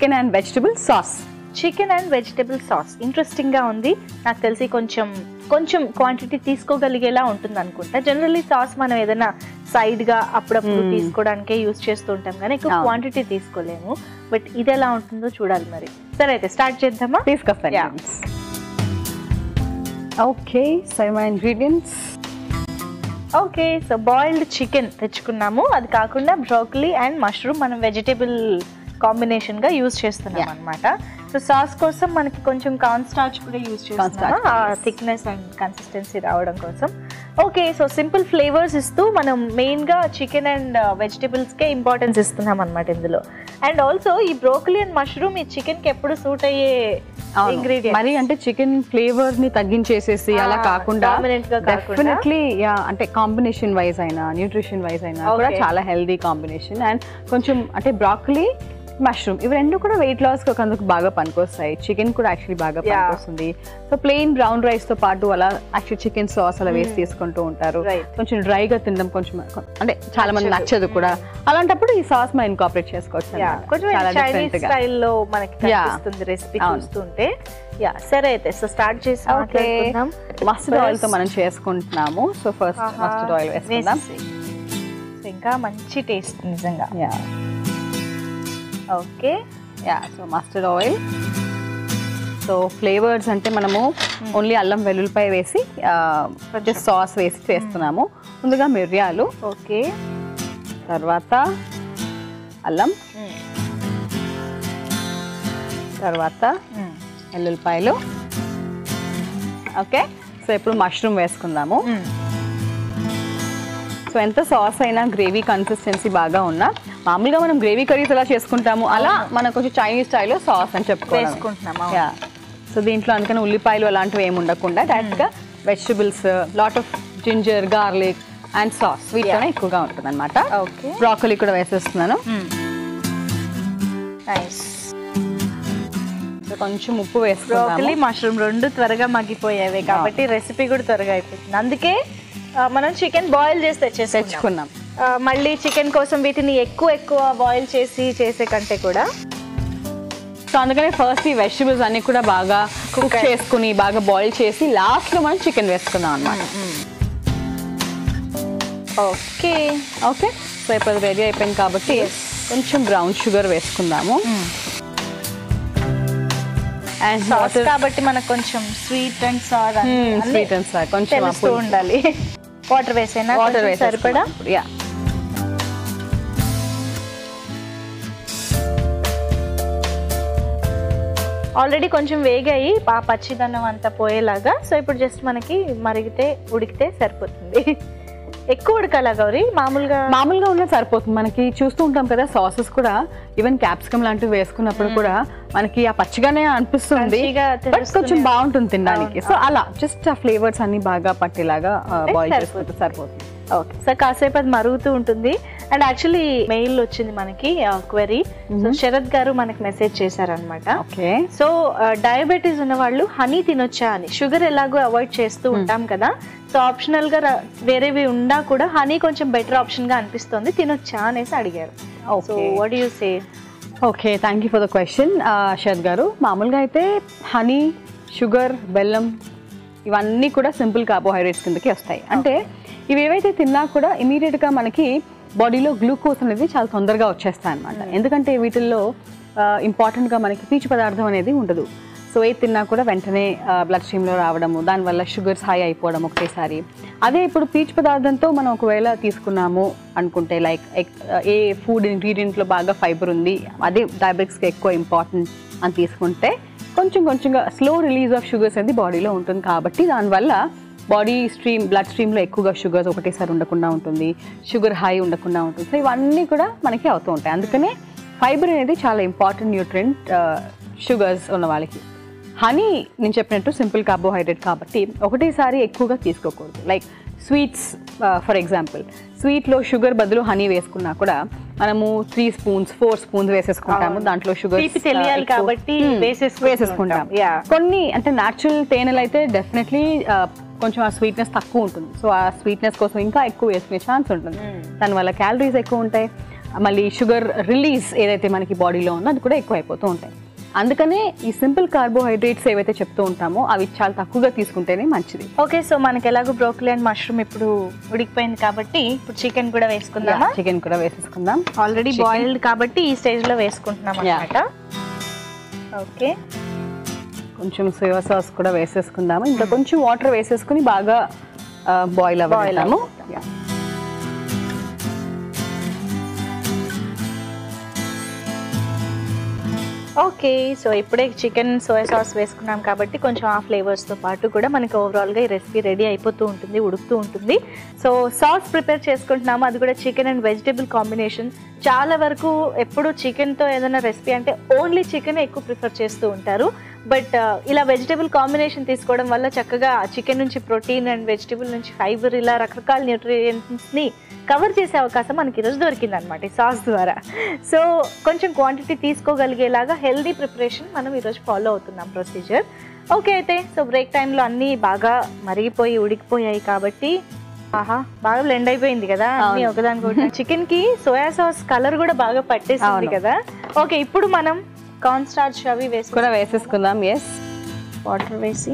Chicken and vegetable sauce. Chicken and vegetable sauce interesting గా ఉంది. నాకు తెలిసి కొంచెం క్వాంటిటీ తీసుకోగలిగేలా ఉంటుంది అనుకుంటా. జనరల్లీ సాస్ మనం ఏదైనా సైడ్ గా అప్పుడప్పుడు తీసుకోవడానికే యూజ్ చేస్తూ ఉంటాం కానీ ఎక్కువ క్వాంటిటీ తీసుకోలేము. బట్ ఇది ఎలా ఉంటుందో చూడాలి మరి. సరే అయితే స్టార్ట్ చేద్దామా? తీసుకొస్తాను. Okay, so my ingredients. Okay, so boiled chicken తెచ్చుకున్నాము. అది కాకుండా బ్రోకలీ అండ్ మష్రూమ్ మనం వెజిటేబుల్ కాంబినేషన్ గా యూజ్ చేస్తున్నాం అనమాట. సో సాస్ కోసం మనకి కొంచెం కార్న్ స్టార్చ్ కూడా యూజ్ చేస్తున్నాము, ఆ థిక్నెస్ అండ్ కన్సిస్టెన్సీ రావడం కోసం. ఓకే, సో సింపుల్ ఫ్లేవర్స్ ఇస్తూ మనం మెయిన్ గా chicken and vegetables K importance ఇస్తున్నాం అనమాట ఇందులో. అండ్ ఆల్సో ఈ బ్రోకలీ అండ్ మష్రూమ్ ఈ చికెన్ కి ఎప్పుడు సూట్ అయ్యే ఇంగ్రీడియంట్. మరి అంటే చికెన్ ఫ్లేవర్ ని తగ్గించేసేసి అలా కాకుండా డెఫినెట్లీ అంటే కాంబినేషన్ వైజ్ అయినా న్యూట్రిషన్ వైజ్ అయినా కూడా చాలా హెల్దీ కాంబినేషన్. అండ్ కొంచెం అంటే బ్రాకలీ మష్రూమ్ ఇవి రెండు కూడా వెయిట్ లాస్ అందుకు బాగా పనికొస్తాయి. చికెన్ కూడా యాక్చువల్లీ బాగా పనికొస్తుంది. సో ప్లెయిన్ బ్రౌన్ రైస్ తో పాటు అలా యాక్చువల్లీ చికెన్ సాస్ అలా వేసి తీసుకుంటూ ఉంటారు. కొంచెం డ్రైగా తినడం కొంచెం అంటే చాలా మంది నచ్చదు కూడా. అలాంటప్పుడు ఈ సాస్ మనం ఇన్కార్పొరేట్ చేసుకోవచ్చు. రెసిపీ చూస్తుంటే. సరే అయితే సో స్టార్ట్ చేసి మస్టర్డ్ ఆయిల్ తో మనం చేసుకుంటున్నాము. సో ఫస్ట్ మస్టర్డ్ ఆయిల్ వేసుకుందాం. ఇంకా మంచి టేస్ట్ నిజంగా. Okay, so mustard oil. So flavours అంటే మనము ఓన్లీ అల్లం వెల్లుల్లిపాయ వేసి సాస్ వేసి చేస్తున్నాము. ముందుగా మిరియాలు, ఓకే, తర్వాత అల్లం, తర్వాత వెల్లుల్లిపాయలు. ఓకే, సో ఇప్పుడు మష్రూమ్ వేసుకుందాము. సో ఎంత సాస్ అయినా గ్రేవీ కన్సిస్టెన్సీ బాగా ఉన్నా, మామూలుగా మనం గ్రేవీ కర్రీస్ ఎలా చేసుకుంటాము అలా మనం కొంచెం చైనీస్ స్టైల్లో సాస్ అని చెప్పుకుంటున్నాము. సో దీంట్లో అందుకని ఉల్లిపాయలు అలాంటివి ఏమి ఉండకుండా డైరెక్ట్గా vegetables, lot of ginger, garlic and sauce వీటితోనే ఎక్కువగా ఉంటుంది అనమాట. బ్రాకలీ కూడా వేసేస్తున్నాను. కొంచెం ఉప్పు వేసుకున్నాము. మష్రూమ్ రెండు త్వరగా మగ్గిపోయేవి కాబట్టి రెసిపీ కూడా త్వరగా అయిపోతుంది. అందుకే మనం చికెన్ బాయిల్ చేసి తెచ్చుకున్నాం. మళ్ళీ చికెన్ కోసం వీటిని ఎక్కువ బాయిల్ చేసి చేసే కంటే కూడా సో అందుకనే ఫస్ట్ ఈ వెజిటబుల్స్ అన్ని కూడా బాగా కుక్ చేసుకుని బాగా బాయిల్ చేసి లాస్ట్ లో మనం చికెన్ వేసుకున్నాం అన్నమాట. ఓకే ఓకే, సో ఇప్పుడు రెడీ అయిపోయింది కాబట్టి కొంచెం బ్రౌన్ షుగర్ వేసుకుందాము. అండ్ సాస్ కాబట్టి మనకు కొంచెం స్వీట్ అండ్ సార్ కొంచెం ఉండాలి. వాటర్ వేసేనా? వాటర్ వేసి సరిపడా. ఆల్రెడీ కొంచెం వేగాయి పచ్చిదన్నం అంతా పోయేలాగా. సో ఇప్పుడు జస్ట్ మనకి ఉడికితే సరిపోతుంది. ఎక్కువ ఉడకాలా గౌరీ? మామూలుగా ఉన్న సరిపోతుంది. మనకి చూస్తూ ఉంటాం కదా సాసెస్ కూడా, ఈవెన్ క్యాప్సికమ్ లాంటివి వేసుకున్నప్పుడు కూడా మనకి ఆ పచ్చిగానే అనిపిస్తుంది, కొంచెం బాగుంటుంది తినడానికి. సో అలా జస్ట్ ఆ ఫ్లేవర్స్ అన్ని బాగా పట్టేలాగా బాయిల్ చేసుకుంటే సరిపోతుంది. ఓకే, సో కాసేపు అది మరుగుతూ ఉంటుంది. అండ్ యాక్చువల్లీ మెయిల్ వచ్చింది మనకి క్వెరీ. సో శరత్ గారు మనకి మెసేజ్ చేశారనమాట. సో డయాబెటీస్ ఉన్న వాళ్ళు హనీ తినొచ్చా అని. షుగర్ ఎలాగో అవాయిడ్ చేస్తూ ఉంటాం కదా, సో ఆప్షనల్ గా వేరేవి ఉన్నా కూడా హనీ కొంచెం బెటర్ ఆప్షన్ గా అనిపిస్తుంది, తినొచ్చా అనేసి అడిగారు. So what do you say? Okay, thank you for the question Sharath గారు. మామూలుగా అయితే హనీ, షుగర్, బెల్లం ఇవన్నీ కూడా సింపుల్ కార్బోహైడ్రేట్స్ కిందకి వస్తాయి. అంటే ఇవి ఏవైతే తిన్నా కూడా ఇమీడియట్గా మనకి బాడీలో గ్లూకోజ్ అనేది చాలా తొందరగా వచ్చేస్తాయి అన్నమాట. ఎందుకంటే వీటిల్లో ఇంపార్టెంట్గా మనకి పీచు పదార్థం అనేది ఉండదు. సో ఏది తిన్నా కూడా వెంటనే బ్లడ్ స్ట్రీమ్లో రావడము, దానివల్ల షుగర్స్ హై అయిపోవడం ఒకటేసారి. అదే ఇప్పుడు పీచు పదార్థంతో మనం ఒకవేళ తీసుకున్నాము అనుకుంటే, లైక్ ఏ ఫుడ్ ఇంగ్రీడియంట్లో బాగా ఫైబర్ ఉంది, అదే డయాబెటిక్స్కి ఎక్కువ ఇంపార్టెంట్ అని తీసుకుంటే కొంచెంగా స్లో రిలీజ్ ఆఫ్ షుగర్స్ అనేది బాడీలో ఉంటుంది. కాబట్టి దానివల్ల బ్లడ్ స్ట్రీమ్లో ఎక్కువగా షుగర్స్ ఒకటేసారి ఉండకుండా ఉంటుంది, షుగర్ హై ఉండకుండా ఉంటుంది. సో ఇవన్నీ కూడా మనకి అవుతూ ఉంటాయి. అందుకనే ఫైబర్ అనేది చాలా ఇంపార్టెంట్ న్యూట్రియంట్ షుగర్స్ ఉన్న వాళ్ళకి. హనీ నేను చెప్పినట్టు సింపుల్ కార్బోహైడ్రేట్ కాబట్టి ఒకటేసారి ఎక్కువగా తీసుకోకూడదు. లైక్ స్వీట్స్ ఫర్ ఎగ్జాంపుల్, స్వీట్లో షుగర్ బదులు హనీ వేసుకున్నా కూడా మనము 3 స్పూన్స్ 4 స్పూన్స్ వేసేసుకుంటాము. దాంట్లో షుగర్ తెలియాలి కాబట్టి వేసేసుకుంటాం. కొన్ని అంటే న్యాచురల్ తేనెలు అయితే డెఫినెట్లీ కొంచెం ఆ స్వీట్నెస్ తక్కువ ఉంటుంది. సో ఆ స్వీట్నెస్ కోసం ఇంకా ఎక్కువ వేసుకునే ఛాన్స్ ఉంటుంది. దానివల్ల క్యాలరీస్ ఎక్కువ ఉంటాయి. మళ్ళీ షుగర్ రిలీజ్ ఏదైతే మనకి బాడీలో ఉందో అది కూడా ఎక్కువ అయిపోతూ ఉంటాయి. అందుకనే ఈ సింపుల్ కార్బోహైడ్రేట్స్ ఏవైతే చెప్తూ ఉంటామో అవి చాలా తక్కువగా తీసుకుంటేనే మంచిది. ఓకే, సో మనకి ఎలాగో బ్రోకలీ అండ్ మష్రూమ్ ఇప్పుడు ఉడికిపోయింది కాబట్టి ఇప్పుడు చికెన్ కూడా వేసుకుందామా? చికెన్ కూడా వేసేసుకుందాం. ఆల్రెడీ బాయిల్డ్ కాబట్టి ఈ స్టేజ్ లో వేసుకుంటున్నాం అన్నమాట. ఓకే, కొంచెం సోయా సాస్ కూడా వేసేసుకుందాము. ఇంకా కొంచెం వాటర్ వేసేసుకుని బాగా బాయిల్ అవ్వగలుగుతాము. ఓకే, సో ఇప్పుడే చికెన్ సోయా సాస్ వేసుకున్నాం కాబట్టి కొంచెం ఆ ఫ్లేవర్స్తో పాటు కూడా మనకి ఓవరాల్గా ఈ రెసిపీ రెడీ అయిపోతూ ఉంటుంది, ఉడుకుతూ ఉంటుంది. సో సాస్ ప్రిపేర్ చేసుకుంటున్నాము, అది కూడా చికెన్ అండ్ వెజిటేబుల్ కాంబినేషన్. చాలా వరకు ఎప్పుడు చికెన్తో ఏదైనా రెసిపీ అంటే ఓన్లీ చికెన్ ఎక్కువ ప్రిఫర్ చేస్తూ ఉంటారు. బట్ ఇలా వెజిటేబుల్ కాంబినేషన్ తీసుకోవడం వల్ల చక్కగా చికెన్ నుంచి ప్రోటీన్ అండ్ వెజిటేబుల్ నుంచి ఫైబర్ ఇలా రకరకాల న్యూట్రియంట్స్ని కవర్ చేసే అవకాశం మనకి ఈరోజు దొరికింది అనమాట ఈ సాస్ ద్వారా. సో కొంచెం క్వాంటిటీ తీసుకోగలిగేలాగా హెల్దీ ప్రిపరేషన్ మనం ఈరోజు ఫాలో అవుతున్నాం ప్రొసీజర్. ఓకే, అయితే సో బ్రేక్ టైంలో అన్నీ బాగా మరిగిపోయి ఉడికిపోయాయి కాబట్టి ఆహా బాగా బ్లెండ్ అయిపోయింది కదా అన్నీ ఒకదానికొకటి. చికెన్ కి సోయా సాస్ కలర్ కూడా బాగా పట్టేసింది కదా. ఓకే, ఇప్పుడు మనం కార్న్ స్టార్చ్ అవి వేసేసుకుందాం. ఎస్, వాటర్ వేసి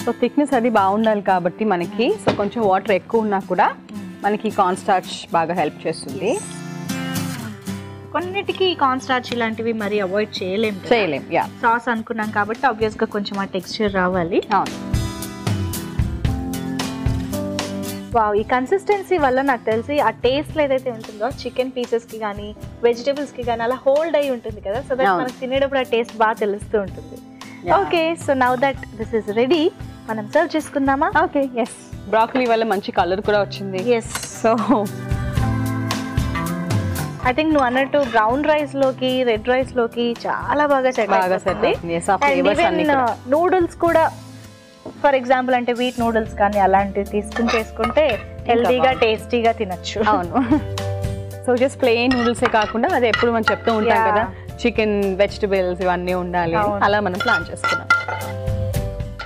సో థిక్నెస్ అది బాగుండాలి కాబట్టి మనకి సో కొంచెం వాటర్ ఎక్కువ ఉన్నా కూడా మనకి కార్న్ స్టార్చ్ బాగా హెల్ప్ చేస్తుంది. కొన్నిటికి కార్న్ స్టార్చ్ ఇలాంటివి మరి అవాయిడ్ చేయలేం. యా, సాస్ అనుకున్నాం కాబట్టి ఆబ్వియస్ గా కొంచెం ఆ టెక్స్చర్ రావాలి. అవును. వావ్, ఈ కన్సిస్టెన్సీ వల్ల నాకు తెలిసి ఆ టేస్ట్ ఏదైతే ఉంటుందో చికెన్ పీసెస్ కి కానీ వెజిటేబుల్స్ కి కానీ అలా హోల్డ్ అయి ఉంటుంది కదా. సో దట్ మనకు తినేటప్పుడు ఆ టేస్ట్ బాగా తెలుస్తూ ఉంటుంది. Okay, so now that this is ready, మనం సర్వ్ చేసుకుందామా? Okay, yes. బ్రాకలీ వల్ల మంచి కలర్ కూడా వచ్చింది. ఎస్, సో ఐ థింక్ నువ్వు అన్నట్టు బ్రౌన్ రైస్ లోకి రెడ్ రైస్ లోకి చాలా బాగా సెట్ అవుతుంది. నూడిల్స్ కూడా ఫర్ ఎగ్జాంపుల్ అంటే వీట్ నూడిల్స్ కానీ అలాంటివి తీసుకుని చేసుకుంటే హెల్తీగా టేస్టీగా తినచ్చు. అవును. సో జస్ట్ ప్లెయిన్ నూడిల్సే కాకుండా అదే ఎప్పుడు మనం చెప్తూ ఉంటాం కదా చికెన్ వెజిటబుల్స్ ఇవన్నీ ఉండాలి, అలా మనం ప్లాన్ చేసుకున్నాం.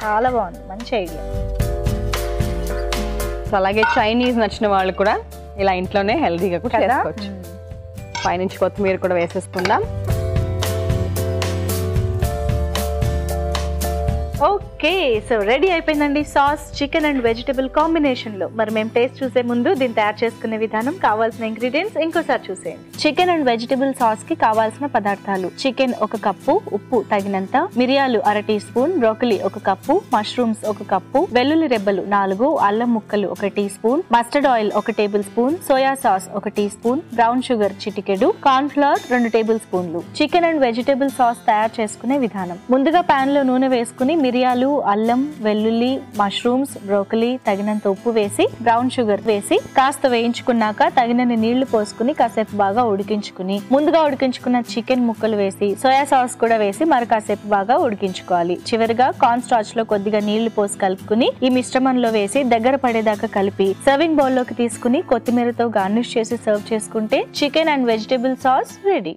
చాలా బాగుంది, మంచి ఐడియా. సో అలాగే చైనీస్ నచ్చిన వాళ్ళు కూడా ఇలా ఇంట్లోనే హెల్తీగా కూడా చేసుకోవచ్చు. పైనుంచి కొత్తిమీర కూడా వేసేసుకుందాం. ఓకే, సో రెడీ అయిపోయిందండి సాస్ చికెన్ అండ్ వెజిటబుల్ కాంబినేషన్లో. మరి మేము టేస్ట్ చూసే ముందు దీన్ని తయారు చేసుకునే విధానం, కావాల్సిన ఇంగ్రీడియంట్స్ ఇంకోసారి చూసేయండి. చికెన్ అండ్ వెజిటబుల్ సాస్ కి కావాల్సిన పదార్థాలు: చికెన్ 1 కప్పు, ఉప్పు తగినంత, మిరియాలు 1 teaspoon, broccoli 1 cup, mushrooms 1 cup, వెల్లుల్లి రెబ్బలు 4, అల్లం ముక్కలు 1 teaspoon, mustard oil 1 tablespoon, soya sauce 1 teaspoon, brown sugar చిటికెడు, కార్న్ ఫ్లవర్ 2 టేబుల్ స్పూన్లు. చికెన్ అండ్ వెజిటబుల్ సాస్ తయారు చేసుకునే విధానం: ముందుగా పాన్ లో నూనె వేసుకుని మిరియాలు, అల్లం, వెల్లుల్లి, మష్రూమ్స్, బ్రోకలీ తగినంత ఉప్పు వేసి బ్రౌన్ షుగర్ వేసి కాస్త వేయించుకున్నాక తగినన్ని నీళ్లు పోసుకుని కాసేపు బాగా ఉడికించుకుని ముందుగా ఉడికించుకున్న చికెన్ ముక్కలు వేసి సోయా సాస్ కూడా వేసి మరి కాసేపు బాగా ఉడికించుకోవాలి. చివరిగా కార్న్ స్టార్చ్ లో కొద్దిగా నీళ్లు పోసి కలుపుకుని ఈ మిశ్రమంలో వేసి దగ్గర పడేదాకా కలిపి సర్వింగ్ బౌల్ లోకి తీసుకుని కొత్తిమీరతో గార్నిష్ చేసి సర్వ్ చేసుకుంటే chicken and vegetable sauce ready.